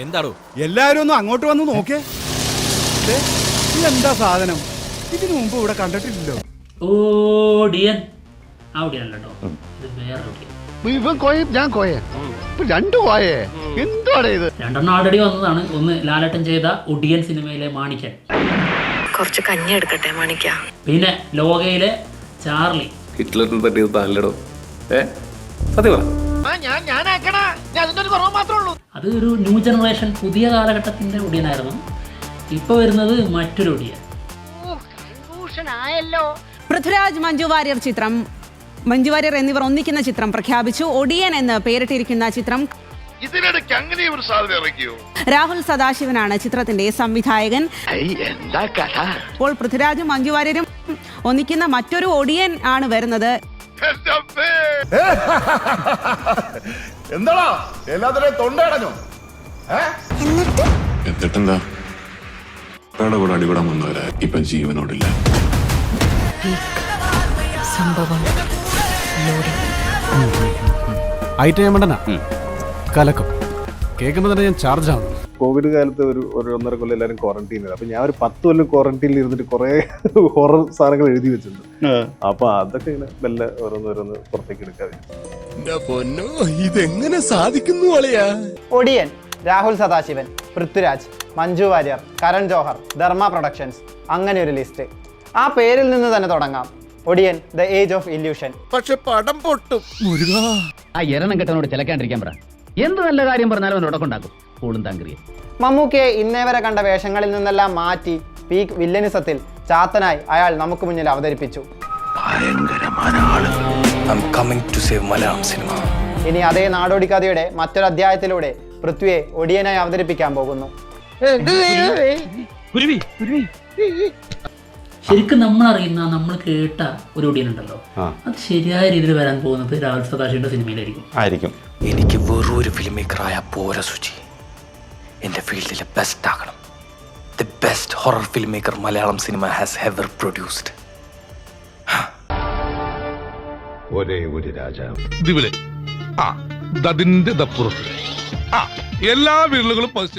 എന്താണോ എല്ലാരും ഒന്ന് അങ്ങോട്ട് വന്ന് നോക്കേ. എന്താ സാധനം? ഇതിനു മുമ്പ് ഇവിടെ കണ്ടിട്ടില്ലല്ലോ. ഓടിയൻ ആ ഒടിയനല്ലോ, ഇത് വേറെ ഒടിയൻ. രണ്ടെണ്ണം ആൾറെഡി വന്നതാണ്. ഒന്ന് ലാലേട്ടൻ ചെയ്ത ഒടിയൻ സിനിമയിലെ മാണിക്കൻ, കുറച്ച് കഞ്ഞി എടുക്കട്ടെ മാണിക്ക. പിന്നെ ലോകയിലെ ചാർലി. ഹിറ്റ്ലറിന് തട്ടിയത് താല്ലടോ. സത്യം പറ. അത് ഒരു ന്യൂ ജനറേഷൻ പുതിയ കാലഘട്ടത്തിന്റെ ഒടിയനായിരുന്നു. ഇപ്പൊ വരുന്നത് മറ്റൊരു ഒടിയൻ. പൃഥ്വിരാജ്, മഞ്ജു വാര്യർ ചിത്രം, മഞ്ജു വാര്യർ എന്നിവർ ഒന്നിക്കുന്ന ചിത്രം പ്രഖ്യാപിച്ചു. ഒടിയൻ എന്ന് പേരിട്ടിരിക്കുന്ന ചിത്രം രാഹുൽ സദാശിവനാണ് ചിത്രത്തിന്റെ സംവിധായകൻ. ഇപ്പോൾ പൃഥ്വിരാജും മഞ്ജു വാര്യരും ഒന്നിക്കുന്ന മറ്റൊരു ഒടിയൻ ആണ് വരുന്നത്. എന്താ എല്ലാത്തിനും തൊണ്ടടഞ്ഞു? എന്നിട്ടെന്താ കൂടെ അടിപൊളി വന്നവരാ ഇപ്പൊ ജീവനോടില്ല. സംഭവം കലക്കും കേൾക്കുമ്പോ തന്നെ ഞാൻ ചാർജ് ആണ്. കോവിഡ് കാലത്ത് ഒരു 1.5 കൊല്ലം എല്ലാവരും ക്വാറന്റൈൻ ചെയ്തു. അപ്പൊ ഞാൻ ഒരു 10 കൊല്ലം ക്വാറന്റൈനിൽ ഇരുന്നിട്ട് കുറെ ഹൊറർ സാധനങ്ങൾ എഴുതി വെച്ചിട്ടുണ്ട്. അപ്പൊ അതൊക്കെ ഇങ്ങനെ വല്ല ഓരോന്നോരോന്ന് പുറത്തേക്ക് എടുക്കാതെ. ഇതെങ്ങനെ സാധിക്കുന്നു? ഒടിയൻ രാഹുൽ സദാശിവൻ, പൃഥ്വിരാജ്, മഞ്ജു വാര്യർ, കരൺ ജോഹർ, ധർമ്മ പ്രൊഡക്ഷൻസ്, അങ്ങനെ ഒരു ലിസ്റ്റ്. ആ പേരിൽ നിന്ന് തന്നെ തുടങ്ങാം. ഒടിയൻ, ദ ഏജ് ഓഫ് ഇല്യൂഷൻ. പക്ഷെ പടം പൊട്ടും. ആ എരണം കെട്ടനോട് ചിലക്കാണ്ടിരിക്കാൻ പറ. എന്ത് നല്ല കാര്യം പറഞ്ഞാലും അവൻ ഉടക്കുണ്ടാക്കും. പൂളും താങ്കരിയെ മമ്മൂക്കയെ ഇന്നേ വരെ കണ്ട വേഷങ്ങളിൽ നിന്നെല്ലാം മാറ്റി പീക്ക് വില്ലനിസത്തിൽ ചാത്തനായി അയാൾ നമുക്ക് മുന്നിൽ അവതരിപ്പിച്ചു. ഇനി അതേ നാടോടിക്കഥയുടെ മറ്റൊരു അധ്യായത്തിലൂടെ പൃഥ്വിയെ ഒടിയനായി അവതരിപ്പിക്കാൻ പോകുന്നു. ശരിക്കും നമ്മൾ അറിയുന്ന, നമ്മൾ കേട്ട ഒരു ഒടിയൻ ഉണ്ടല്ലോ, അത് ശരിയായ രീതിയിൽ വരാൻ പോകുന്നത് രാഹുൽ സദാശിവന്റെ സിനിമയിലായിരിക്കും. എനിക്ക് വെറൊരു ഫിലിം മേക്കറായ പോരാ സുചി, എന്റെ ഫീൽഡിലെ ബെസ്റ്റ് ആകണം. The best horror film maker Malayalam cinema has ever produced. ഒരേ ഒരു രാജാവ് ഇതിലെ അതിന്റെ എല്ലാ വിരലുകളും